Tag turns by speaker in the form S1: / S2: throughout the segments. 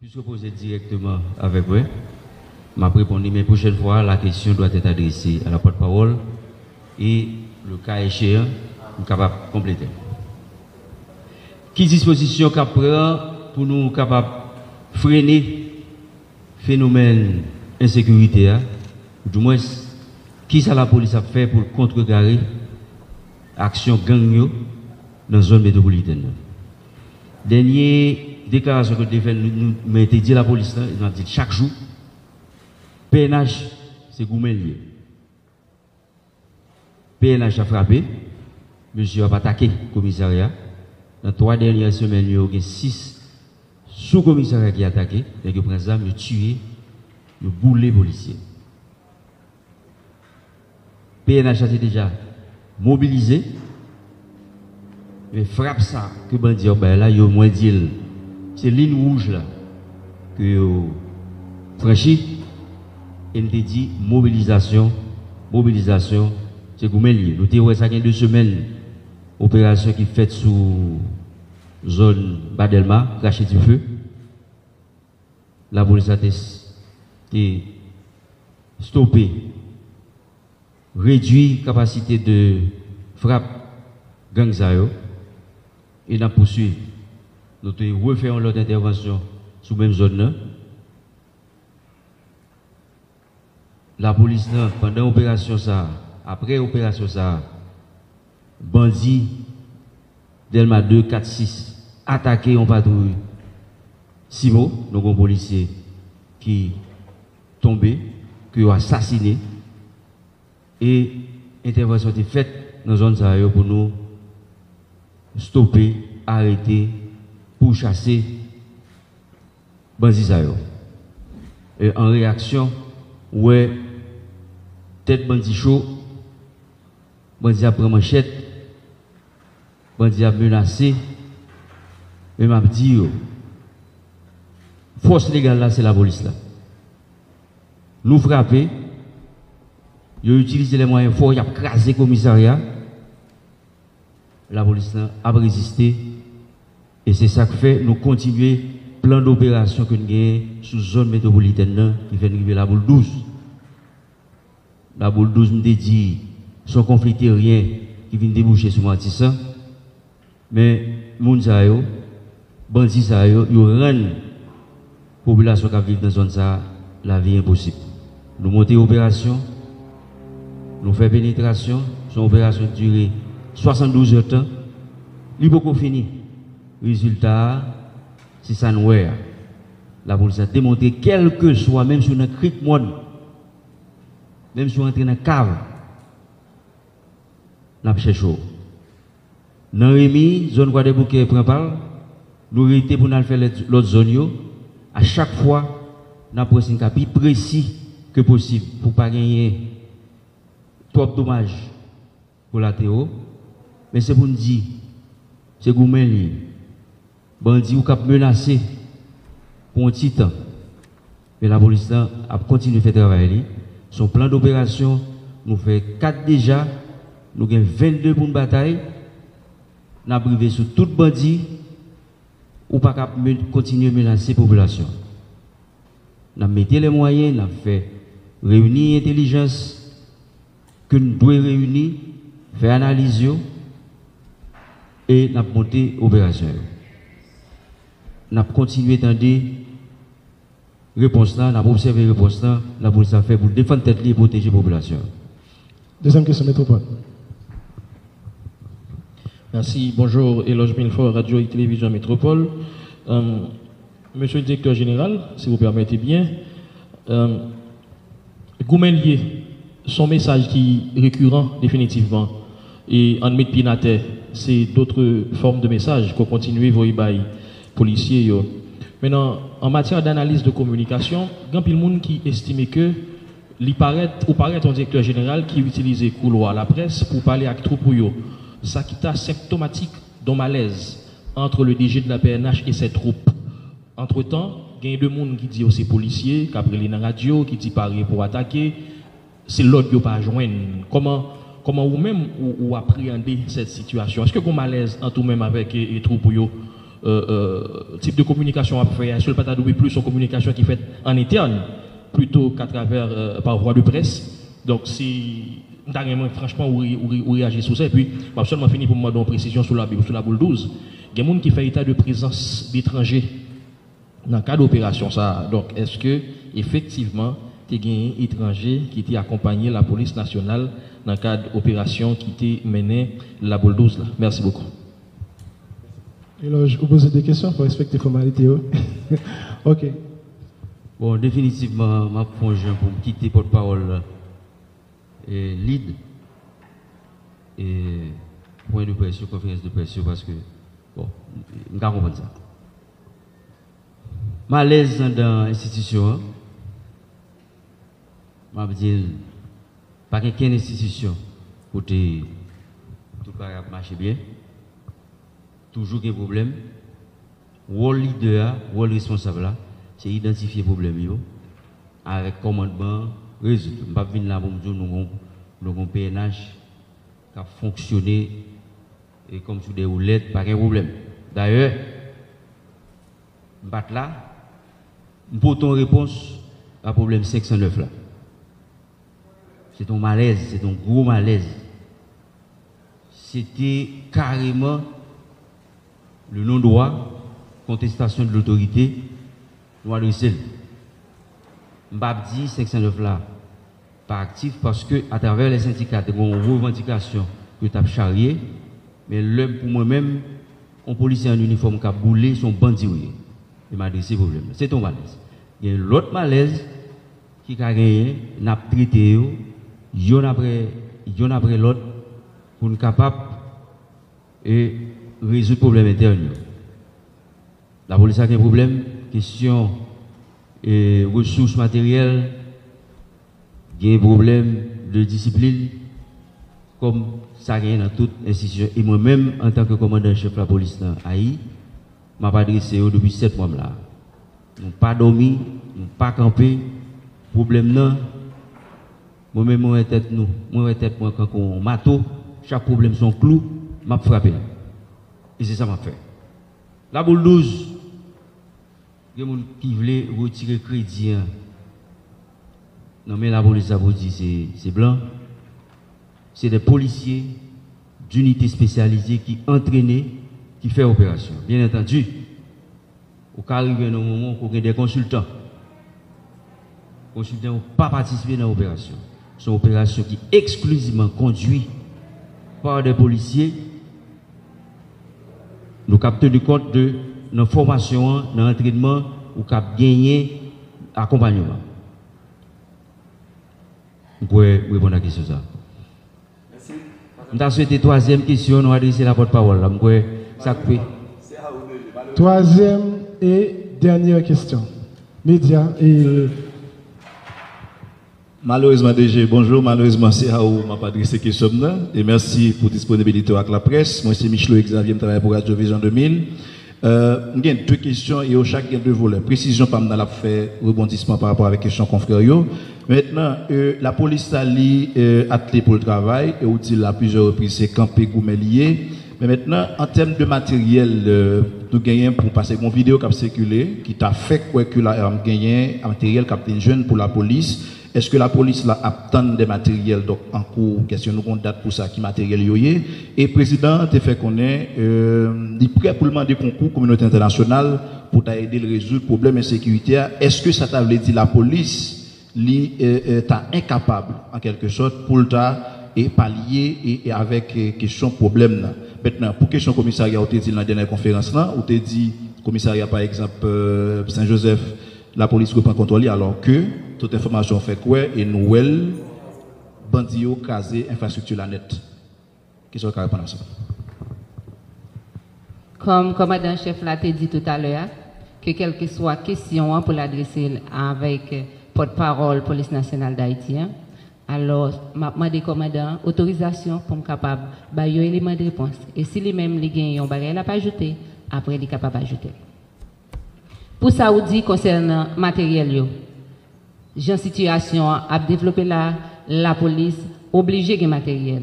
S1: Puisque poser directement avec vous, m'a répondu, mais prochaine fois, la question doit être adressée à la porte-parole et le cas échéant, nous sommes capables de compléter. Qui disposition qu'on prend pour nous capables de freiner le phénomène d'insécurité, ou du moins, qui ça la police a fait pour contrecarrer l'action gang dans la zone métropolitaine? Dernière déclaration que nous avons nous mettons dit la police, ils ont dit chaque jour, PNH, c'est Goumelier. PNH a frappé, monsieur a attaqué le commissariat. Dans 3 dernières semaines, il y a eu 6 sous-commissariats qui ont attaqué, et qui ont tué, ils ont boulé les policiers. PNH a été déjà mobilisé, mais frappe ça que bandit là, il y a moins dit, c'est ligne rouge là que franchi, et nous dit mobilisation, c'est Goumelier. Nous avons ça il y a 2 semaines, opération qui est faite sous zone Badelma, craché du feu. La police a été stoppée, réduit capacité de frappe gang Zayo, et nous poursuivons. Nous refaisons l'autre intervention sous la même zone. La police, pendant l'opération, après l'opération, bandit Delma 2, 4, 6, attaqué en patrouille. Simo, donc un policier qui tombé, qui a assassiné. Et l'intervention était faite dans la zone pour nous stopper, arrêter, pour chasser bandit. Et en réaction, ouais, tête bandit chaud, bandit a pris manchette, bandit a menacé, et m'a dit, force légale là, c'est la police là. Nous frapper, ils ont utilisé les moyens forts, ils ont crasé le commissariat. La police là a résisté, et c'est ça que fait, nous continuer plan d'opération que nous avons sous zone métropolitaine qui fait arriver la boule 12. La boule 12 nous dit son conflit terrien qui vient déboucher sur Matissa. Mais moun sa yo, bandit sa yo, yo rend population qui vit dans zone ça la vie impossible. Nous montons opération, nous faisons pénétration, son opération durée 72 heures de temps. Il n'est pas fini. Résultat, c'est ça nous. La police a démontré, quel que soit, même si on a cric monde, même si on entre dans la cave, on a cherché. Dans Rémi, zone Guadeloupe prend part, nous arrêtons pour nous faire l'autre zone. À chaque fois, nous avons un cas plus précis que possible pour ne pas gagner trop de dommages pour la théo. Mais c'est pour nous dire, c'est Goumelier, bandit ou cap menacé pour un petit temps. Mais la police a continué à faire travailler. Son plan d'opération, nous fait 4 déjà, nous avons 22 pour une bataille. Nous avons privé sur tout bandit ou pas continuer à menacer la population. Nous avons mis les moyens, nous avons fait réunir l'intelligence que nous devons réunir, faire analyse et nous avons monté l'opération. Nous avons continué à attendre réponse là, nous avons observé la réponse là, la police a fait pour défendre tête et protéger la population.
S2: Deuxième question, métropole.
S3: Merci, bonjour, Éloge Milfort, Radio et Télévision Métropole. Monsieur le directeur général, si vous permettez bien, Goumelier, son message qui est récurrent définitivement, et en Pinater, c'est d'autres formes de messages qu'on continue à voir les policiers. Maintenant, en matière d'analyse de communication, il y a beaucoup de monde qui estime que il paraît un directeur général qui utilise les couloirs, la presse pour parler avec troupe. Ça qui est symptomatique d'un malaise entre le DG de la PNH et ses troupes. Entre-temps, il y a deux personnes qui disent aux policiers, qui appellent dans la radio, qui disent parer pour attaquer. C'est l'autre qui n'a pas joindre. Comment vous-même vous appréhendez cette situation? Est-ce que vous avez un malaise entre vous-même avec les troupes type de communication à faire. Seul pas double plus en communication qui est faite en interne plutôt qu'à travers par voie de presse. Donc si franchement ou réagir sur ça et puis seulement fini pour moi donner précision sur la boule 12. Il y a des gens qui font état de présence d'étrangers dans le cadre d'opération ça. Donc est-ce que effectivement tu as un étranger qui t'a accompagné la police nationale dans le cadre d'opération qui t'a mené la boule 12 là? Merci beaucoup.
S2: Et là, je vous pose des questions pour respecter les formalités. Ok.
S1: Bon, définitivement, ma projet pour me quitter porte-parole et lead et point de presse, conférence de presse, parce que, bon, je comprends ça. Malaise dans l'institution, je veux dire, pas qu'une institution pour tout marcher bien, toujours qu'il y a un problème, rôle leader, rôle responsable, c'est identifier le problème avec commandement, résoudre. Je ne vais pas venir là pour me dire nous avons un PNH qui a fonctionné et comme sur des roulettes, pas de problème. D'ailleurs, je vais là, je vais une réponse à problème 509 là. C'est un malaise, c'est un gros malaise. C'était carrément le non-droit, contestation de l'autorité, nous adresser. Je ne dis 509 là, pas actif parce que à travers les syndicats, il y a une revendication que tu as charriée, mais l'homme pour moi-même, un policier en uniforme qui a boulé son bandit. Il m'a adressé le problème. C'est un malaise. Il y a l'autre malaise qui a gagné, n'a traité, yon après l'autre, pour nous capable de résoudre le problème interne. La police a un problème, question ressources matérielles, il y a un problème de discipline, comme ça gagne dans toute institution. Et moi-même, en tant que commandant-chef de la police dans Haïti, je m'ai adressé depuis 7 mois là. Nous n'avons pas dormi, nous n'avons pas campé. Problème non. Moi-même, moi tête moi quand on mato, chaque problème son clou, m'a frappé. Et c'est ça m'a fait. La boule 12, il y a des gens qui voulaient retirer crédit. Non mais la police a dit c'est blanc. C'est des policiers d'unités spécialisées qui entraînent, qui font opération. Bien entendu, au cas arrivé dans un moment où il y a des consultants. Les consultants n'ont pas participé dans l'opération. C'est une opération qui est exclusivement conduite par des policiers. Nous avons tenu compte de nos formations, dans l'entraînement, ou nous avons gagné accompagnement. Vous pouvez répondre à la question. Merci. Nous avons souhaité troisième question, nous adresser la porte-parole.
S2: Troisième et dernière question. Média et...
S4: Malheureusement, DG, bonjour. Malheureusement, c'est Raoult m'a pas adressé question là. Et merci pour la disponibilité avec la presse. Moi, c'est Michelot Xavier, je travaille pour Radio Vision 2000. J'ai deux questions et chaque deux volets. Précision, pas dans la fait rebondissement par rapport avec les questions confrères. Maintenant, la police a attelé pour le travail et où il a plusieurs reprises, c'est campé goumelier. Mais maintenant, en termes de matériel, nous gagnons pour passer une vidéo qui a circulé, qui t'a fait quoi que la gagné un matériel qui a été jeune pour la police. Est-ce que la police là attend des matériels donc en cours? Question nous avons date pour ça qui matériel yoyé. Et le président te fait connaître, il est prêt pour demander concours communauté internationale pour t'aider à résoudre le problème d'insécurité. Est-ce que ça t'a voulu dire la police est incapable en quelque sorte pour et pallier et avec question problème là. Maintenant pour question commissariat on t'a dit dans la dernière conférence là, on t'a dit commissariat par exemple Saint-Joseph, la police reprend contrôle alors que toute information fait quoi et Noël bandio casé infrastructure la net. Qui sont répondre à ça?
S5: Comme commandant-chef l'a dit tout à l'heure, que quelle que soit question pour l'adresser avec porte-parole police nationale d'Haïti, alors m'a demandé commandant autorisation pour me capable ba yo élément de réponse et si lui même li gagne un bagage la pas ajouter après il est capable ajouter. Pour ça ou dit concernant matériel yo. Jean situation a développé la police obligé de matériel.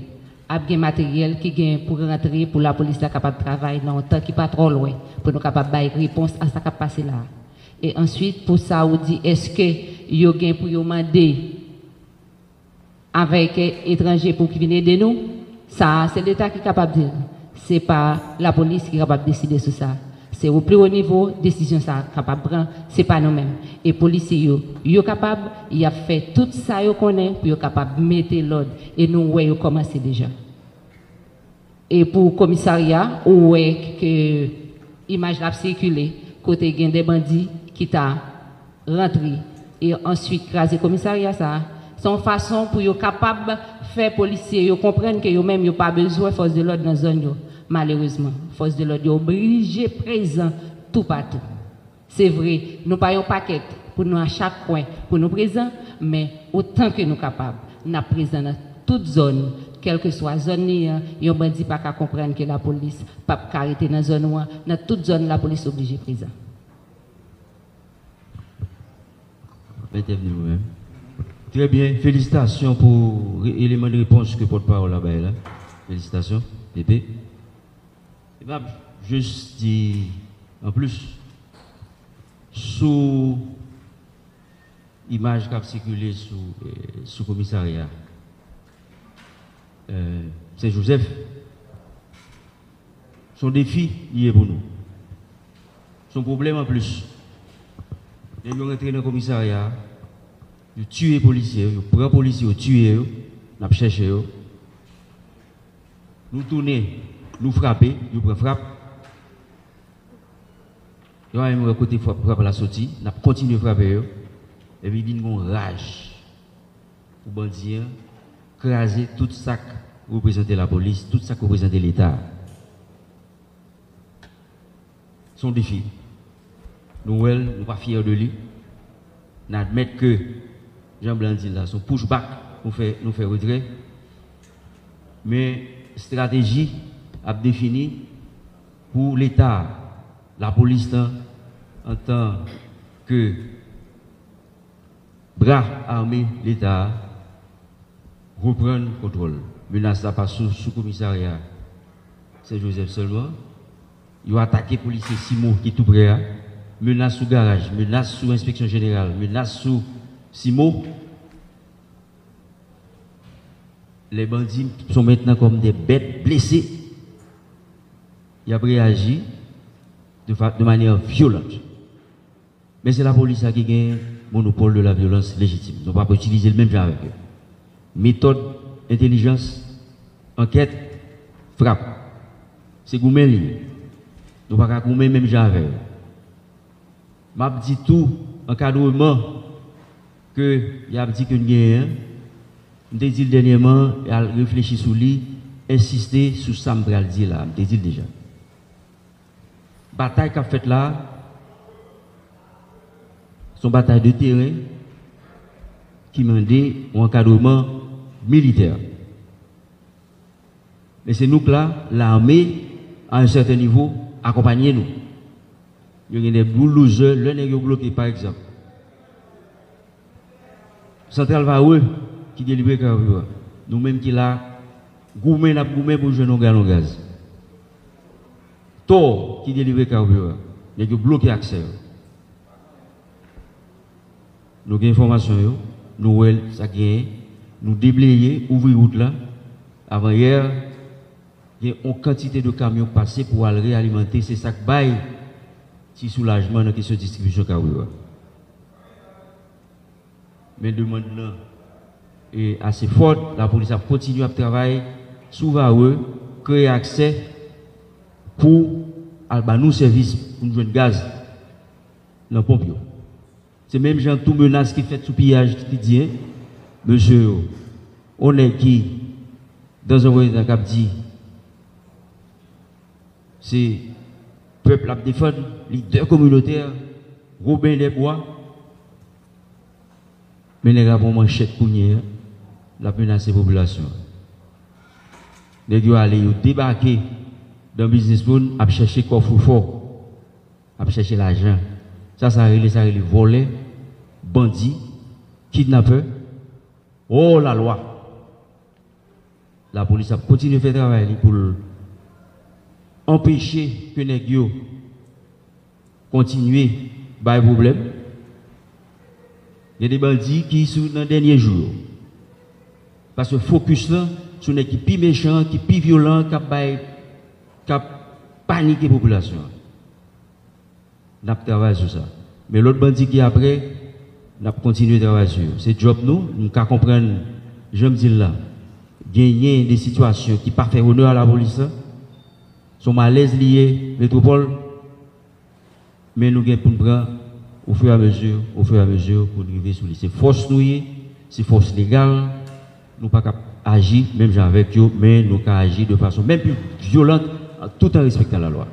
S5: a bien matériel qui gagne pour rentrer pour la police là capable de travailler dans un temps qui pas trop loin pour nous capable de réponse à ça qui passé là. Et ensuite pour ça on dit est-ce que yo gagne pour yo demander avec étrangers pour qui viennent aider nous, ça c'est l'État qui est capable de dire. C'est pas la police qui est capable de décider sur ça. C'est au plus haut niveau, décision ça capable de prendre, c'est pas nous-mêmes. Et policiers yo capable, il a fait tout ça yo connaît pour yo capable de mettre l'ordre et nous ouais yo commencé déjà. Et pour commissariat, ouais que image l'a circulé côté gain des bandits qui t'a rentré et ensuite craser commissariat ça. Son façon pour yo capable faire policiers yo comprendre que yo même yo pas besoin force de l'ordre dans zone yo. Malheureusement, force de l'ordre obligé présent tout partout. C'est vrai, nous pas un paquet pour nous à chaque coin pour nous présents, mais autant que nous capables, nous présents dans toute zone, quelle que soit zone ni yo bandi pas qu'à comprendre que la police pas arrêter dans zone ou dans toute zone la police obligé présent.
S1: Bienvenue. Très bien, félicitations pour l'élément de réponse que porte-parole là-bas. Là. Félicitations, Pépé. Et bien, juste dire, en plus, sous l'image qui a circulé sous commissariat, c'est Joseph, son défi lié pour nous. Son problème en plus, ils ont rentré dans le commissariat, ils tuent les policiers, ils prennent les policiers, ils tuent, ils cherchent. Nous tournons, nous frappons, nous prenons frappe. Nous avons un côté frappe à la sortie, nous continuons à frapper. Et puis il y a une rage pour bandits, craser tout ça qui représente la police, tout ça qui représente l'État. Son défi. Nous ne sommes pas fiers de lui. Nous admettons que Jean Blanc dit là, son pushback nous fait retrait. Mais stratégie a défini pour l'État, la police en tant que bras armé l'État reprendre le contrôle. Menace pas sous commissariat. C'est Joseph seulement. Il a attaqué les policiers Simo qui est tout près. Menace sous garage, menace sous inspection générale, menace sous Simo. Les bandits sont maintenant comme des bêtes blessées. Il a réagi de manière violente. Mais c'est la police qui a le monopole de la violence légitime. Nous ne pouvons pas utiliser le même genre avec eux. Méthode, intelligence, enquête, frappe. C'est Goumen lié. Nous ne pouvons pas Goumen même genre avec eux. M'a dit tout encadrement que il a dit que nous gagnons. Je dit dernièrement, il a réfléchi sur lui, insister sur ça, je vais dire là, je dit déjà. Bataille qu'a faite là, son bataille de terrain qui m'a dit un encadrement militaire. Mais c'est nous que là, l'armée, à un certain niveau, accompagnez nous. Il y a des boulouseurs, l'un est bloqué par exemple. Central Vaoué, qui délivre carburant. Nous-mêmes qui là, gourmet pour jouer nos gaz. Tor qui délivre carburant. Il y a bloqué l'accès. Nous avons information, nous ça gagne, nous déblayer, ouvrir route là. Avant hier, il y a une quantité de camions passés pour aller réalimenter ces sacs bail, si soulagement dans la question de distribution carburant. Mais demande là est assez forte, la police a continué à travailler sous Vaoué, créer accès pour nous service pour nous jouer de gaz dans le pompe. C'est même gens tout menace qui fait sous pillage qui dit, monsieur, on est qui, dans un voyage qui dit, c'est peuple à défendre, leader communautaire, Robin des Bois, mais les gars vont manchette pour nier la menace des populations. Les gars aller débarquer dans le business plan, à chercher coffre fort, à chercher l'argent. Ça arrive voler, bandits, kidnappeurs. Oh la loi! la police a continué à faire travail pour empêcher que les gens continuent à avoir des problèmes. Il y a des bandits qui sont dans les derniers jours. Parce que le focus là, sur les qui plus méchants, qui plus violents, qui paniquent la population. Nous avons travaillé sur ça. Mais l'autre bandit qui après, nous avons continué à travailler sur. C'est job nous pouvons comprendre, je me dis là, gagner des situations qui ne pas faire honneur à la police, sont malaise liés, métropole, mais nous avons pour prendre au fur et à mesure, pour arriver sur les. C'est force nous, c'est force légale, nous pas agir, même avec eux, mais nous pouvons agir de façon même plus violente, tout en respectant la loi.